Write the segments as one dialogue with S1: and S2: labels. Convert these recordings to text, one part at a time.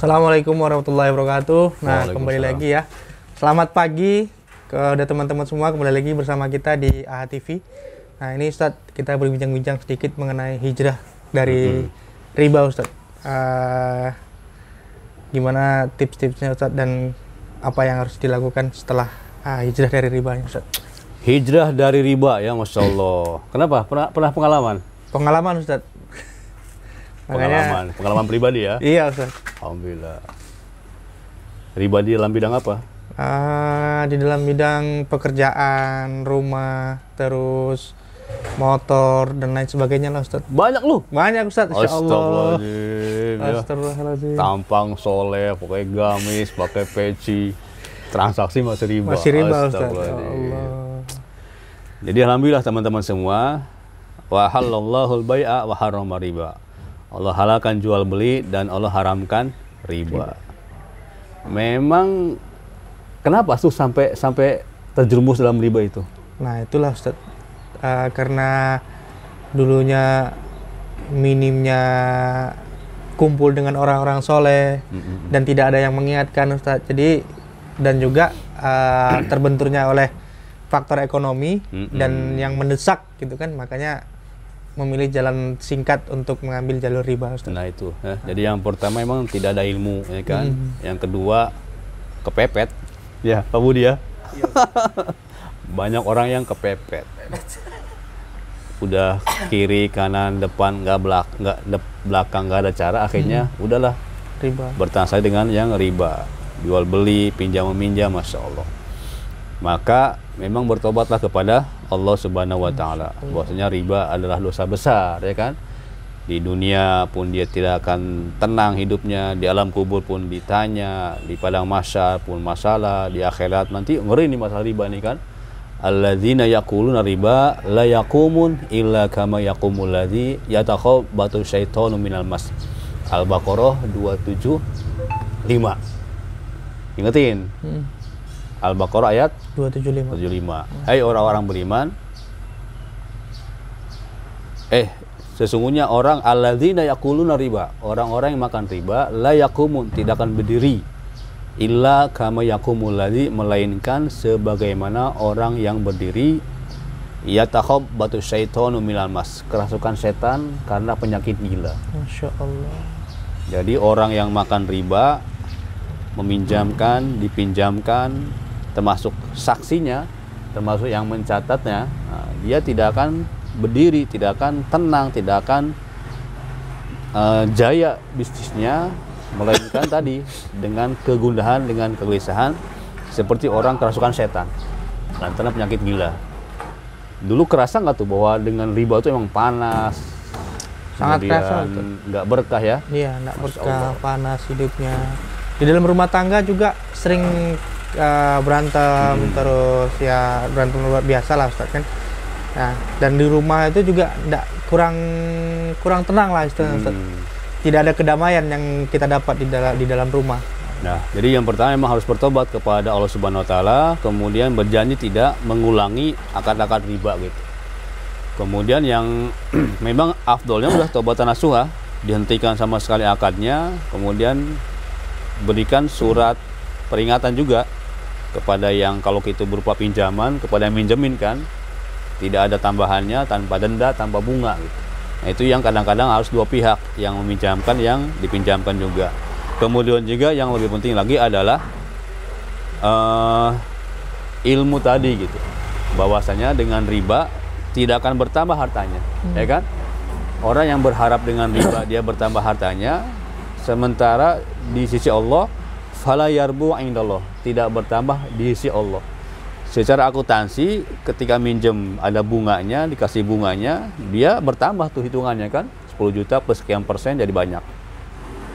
S1: Assalamualaikum warahmatullahi wabarakatuh. Nah, kembali lagi ya. Selamat pagi ke teman-teman semua, kembali lagi bersama kita di AHA TV. Nah, ini Ustadz, kita berbincang-bincang sedikit mengenai hijrah dari riba, Ustadz. Gimana tips-tipsnya, Ustadz, dan apa yang harus dilakukan setelah hijrah dari riba, Ustadz?
S2: Hijrah dari riba, ya Masya Allah. Kenapa? Pernah pengalaman?
S1: Pengalaman, Ustadz.
S2: Pengalaman pribadi ya?
S1: Iya, Ustaz.
S2: Alhamdulillah. Riba di dalam bidang apa?
S1: Di dalam bidang pekerjaan, rumah, terus motor, dan lain sebagainya lah, Ustaz.
S2: Banyak lu?
S1: Banyak, Ustaz.
S2: Astagfirullahaladzim.
S1: Astagfirullahaladzim.
S2: Tampang soleh, pakai gamis, pakai peci. Transaksi masih riba.
S1: Masih riba, Ustaz. Ya Allah.
S2: Jadi alhamdulillah teman-teman semua. Wa halallahu al-bai'a wa harrama riba. Allah halalkan jual beli dan Allah haramkan riba. Memang kenapa tuh sampai terjerumus dalam riba itu?
S1: Nah, itulah Ustaz. Karena dulunya minimnya kumpul dengan orang-orang soleh dan tidak ada yang mengingatkan, Ustaz. Jadi dan juga terbenturnya oleh faktor ekonomi dan yang mendesak gitu kan, makanya memilih jalan singkat untuk mengambil jalur riba, Ustaz.
S2: Nah itu, jadi yang pertama emang tidak ada ilmu, ya kan? Yang kedua kepepet, ya Pak Budi ya. Banyak orang yang kepepet. Udah kiri kanan depan nggak belakang nggak ada cara, akhirnya udahlah
S1: Riba.
S2: bertransaksi dengan yang riba, jual beli, pinjam meminjam, Masya Allah. Maka memang bertobatlah kepada Allah Subhanahu wa Ta'ala. Bahwasanya riba adalah dosa besar, ya kan? Di dunia pun dia tidak akan tenang hidupnya, di alam kubur pun ditanya, di padang mahsyar pun masalah, di akhirat nanti ngeri nih masalah riba nih kan. Alladzina yaquluna riba la yaqumun illa kama yaqumul ladzi yatakhabbatu syaitanu minal mas. Al-Baqarah 275. Ingetin. Al-Baqarah ayat 275. Hai orang-orang beriman. Sesungguhnya orang alladzina yaquluna riba, orang-orang yang makan riba, la yaqumun, tidak akan berdiri, illa kama yaqumul ladzi, melainkan sebagaimana orang yang berdiri, yatakhabbatu syaitanu minal mas, kerasukan setan karena penyakit gila.
S1: Masya Allah.
S2: Jadi orang yang makan riba, meminjamkan, dipinjamkan, termasuk saksinya, termasuk yang mencatatnya, dia tidak akan berdiri, tidak akan tenang, tidak akan jaya bisnisnya, melainkan tadi dengan kegundahan, dengan kegelisahan, seperti orang kerasukan setan lantaran penyakit gila. Dulu kerasa nggak tuh bahwa dengan riba itu emang panas,
S1: sangat kerasa,
S2: nggak berkah ya?
S1: Iya, nggak berkah, panas hidupnya. Di dalam rumah tangga juga sering berantem, terus ya berantem luar biasa lah, Ustaz kan. Nah, dan di rumah itu juga kurang tenang lah, Ustaz. Tidak ada kedamaian yang kita dapat di dalam rumah.
S2: Nah, jadi yang pertama memang harus bertobat kepada Allah Subhanahu wa Ta'ala, kemudian berjanji tidak mengulangi akad-akad riba gitu. Kemudian yang memang afdolnya udah tobatan nasuha, dihentikan sama sekali akadnya, kemudian berikan surat peringatan juga kepada yang kalau itu berupa pinjaman, kepada yang minjemin kan, tidak ada tambahannya, tanpa denda, tanpa bunga gitu. Nah, itu yang kadang-kadang harus dua pihak, yang meminjamkan, yang dipinjamkan juga. Kemudian juga yang lebih penting lagi adalah ilmu tadi gitu, bahwasanya dengan riba tidak akan bertambah hartanya, ya kan? Orang yang berharap dengan riba dia bertambah hartanya, sementara di sisi Allah fala yarbu indallah, tidak bertambah di sisi Allah. Secara akuntansi ketika minjem ada bunganya, dikasih bunganya, dia bertambah tuh hitungannya kan, 10 juta plus sekian persen jadi banyak.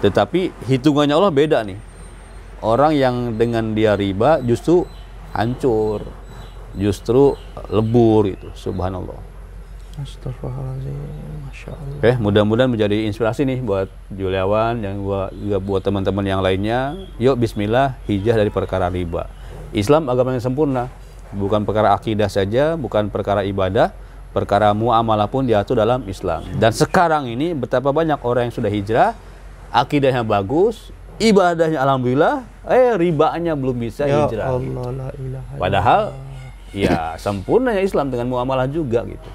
S2: Tetapi hitungannya Allah beda nih. Orang yang dengan dia riba justru hancur, justru lebur itu, subhanallah.
S1: Astagfirullahaladzim, Masya Allah.
S2: Oke, mudah-mudahan menjadi inspirasi nih buat Juliawan, yang juga buat teman-teman yang lainnya. Yuk bismillah, hijrah dari perkara riba. Islam agama yang sempurna, bukan perkara akidah saja, bukan perkara ibadah, perkara muamalah pun diatur dalam Islam. Dan sekarang ini betapa banyak orang yang sudah hijrah, akidahnya bagus, ibadahnya alhamdulillah, ribanya belum bisa
S1: Ya
S2: hijrah.
S1: Allah,
S2: Gitu.
S1: la ilaha
S2: Padahal ya sempurnanya Islam dengan muamalah juga gitu.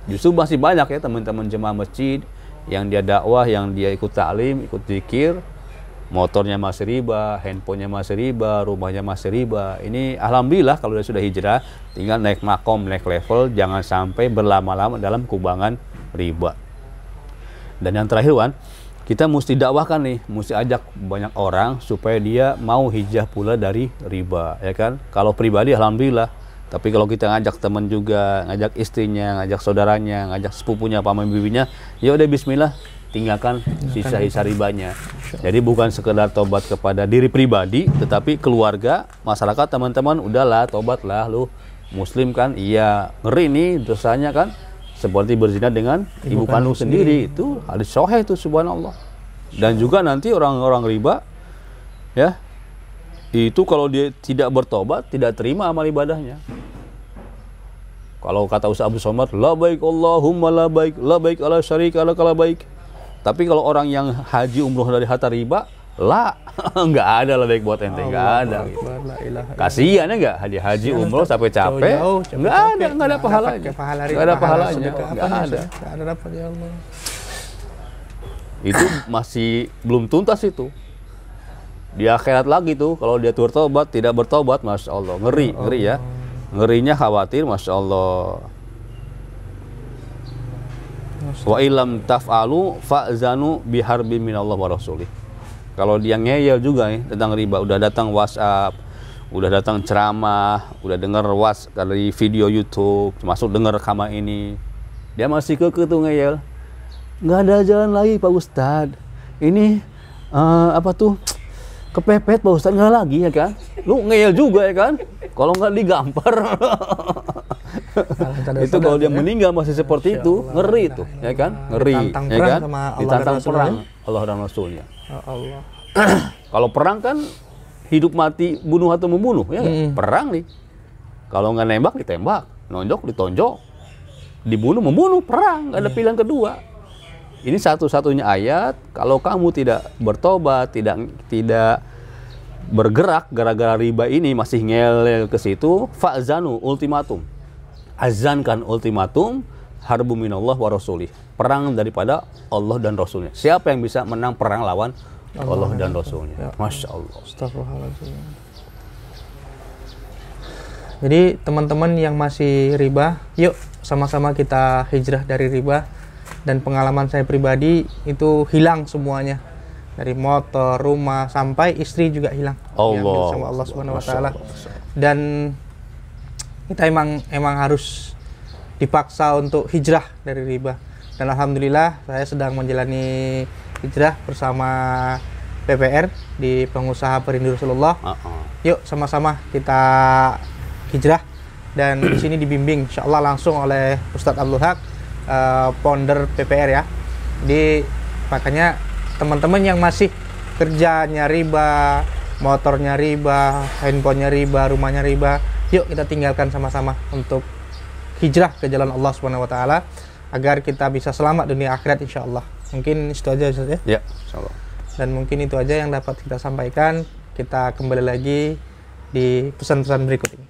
S2: Justru masih banyak ya teman-teman jemaah masjid yang dia dakwah, yang dia ikut taklim, ikut zikir, motornya masih riba, handphonenya masih riba, rumahnya masih riba. Ini alhamdulillah kalau dia sudah hijrah, tinggal naik makom, naik level, jangan sampai berlama-lama dalam kubangan riba. Dan yang terakhir Wan, kita mesti dakwahkan nih, mesti ajak banyak orang supaya dia mau hijrah pula dari riba, ya kan? Kalau pribadi alhamdulillah, tapi kalau kita ngajak teman juga, ngajak istrinya, ngajak saudaranya, ngajak sepupunya, paman bibinya, ya udah bismillah, tinggalkan sisa-sisa ribanya. Jadi bukan sekedar tobat kepada diri pribadi, tetapi keluarga, masyarakat, teman-teman, udahlah tobatlah lu muslim kan, iya ngeri nih dosanya kan, seperti berzina dengan ibu kandung sendiri. Itu hadis sahih itu, subhanallah. Dan juga nanti orang-orang riba ya, itu kalau dia tidak bertobat, tidak terima amal ibadahnya. Kalau kata Ustaz Abdul Somad, la baik Allahumma la baik ala syarika laka la baik. Tapi kalau orang yang haji umroh dari harta riba, nggak ada lah baik buat ente, nggak ada gitu. Kasihan ya nggak, haji umroh sampai capek, nggak ada pahalanya, nggak ada pahalanya, nggak ada.
S1: Ya Allah.
S2: Itu masih belum tuntas itu. Di akhirat lagi tuh, kalau dia bertobat, tidak bertobat, masya Allah, ngeri ya, ngerinya khawatir, masya Allah. Wa ilam taf'alu fa'zanu biharbin minallah wa rasulih. Kalau dia ngeyel juga nih tentang riba, udah datang WhatsApp, udah datang ceramah, udah dengar dari video YouTube, termasuk dengar rekaman ini, dia masih kekeh tuh ngeyel. Nggak ada jalan lagi Pak Ustadz. Ini kepepet Pak Ustadz, nggak lagi ya kan? Lu ngeyel juga ya kan? Kalau nggak digampar. Itu kalau dia meninggal masih seperti itu, ngeri itu, ya kan? Ngeri, ya kan? Ditantang perang Allah dan Rasulnya.
S1: Allah.
S2: Kalau perang kan hidup mati, bunuh atau membunuh, ya kan? Perang nih. Kalau nggak nembak ditembak, nonjok ditonjok, dibunuh membunuh, perang, nggak ada pilihan kedua. Ini satu-satunya ayat, kalau kamu tidak bertobat, tidak bergerak gara-gara riba ini, masih ngel ke situ, fa'zanu, ultimatum. Azankan ultimatum, harbu minallah wa rasulih. Perang daripada Allah dan Rasulnya. Siapa yang bisa menang perang lawan Allah dan Rasulnya? Masya Allah.
S1: Astagfirullahaladzim. Jadi teman-teman yang masih riba, yuk sama-sama kita hijrah dari riba. Dan pengalaman saya pribadi itu hilang semuanya, dari motor, rumah, sampai istri juga hilang. Diambil sama Allah Subhanahu wa taala. Dan kita emang harus dipaksa untuk hijrah dari riba. Dan alhamdulillah saya sedang menjalani hijrah bersama PPR di Pengusaha Perindu Rasulullah. Yuk sama-sama kita hijrah, dan di sini dibimbing insyaallah langsung oleh Ustadz Abdul Haq, founder PPR ya. Di makanya teman-teman yang masih kerjanya riba, motornya riba, handphonenya riba, rumahnya riba, yuk kita tinggalkan sama-sama untuk hijrah ke jalan Allah Subhanahu wa taala agar kita bisa selamat dunia akhirat insyaallah. Mungkin itu aja Ustaz ya.
S2: Ya, insyaallah.
S1: Dan mungkin itu aja yang dapat kita sampaikan. Kita kembali lagi di pesan-pesan berikut ini.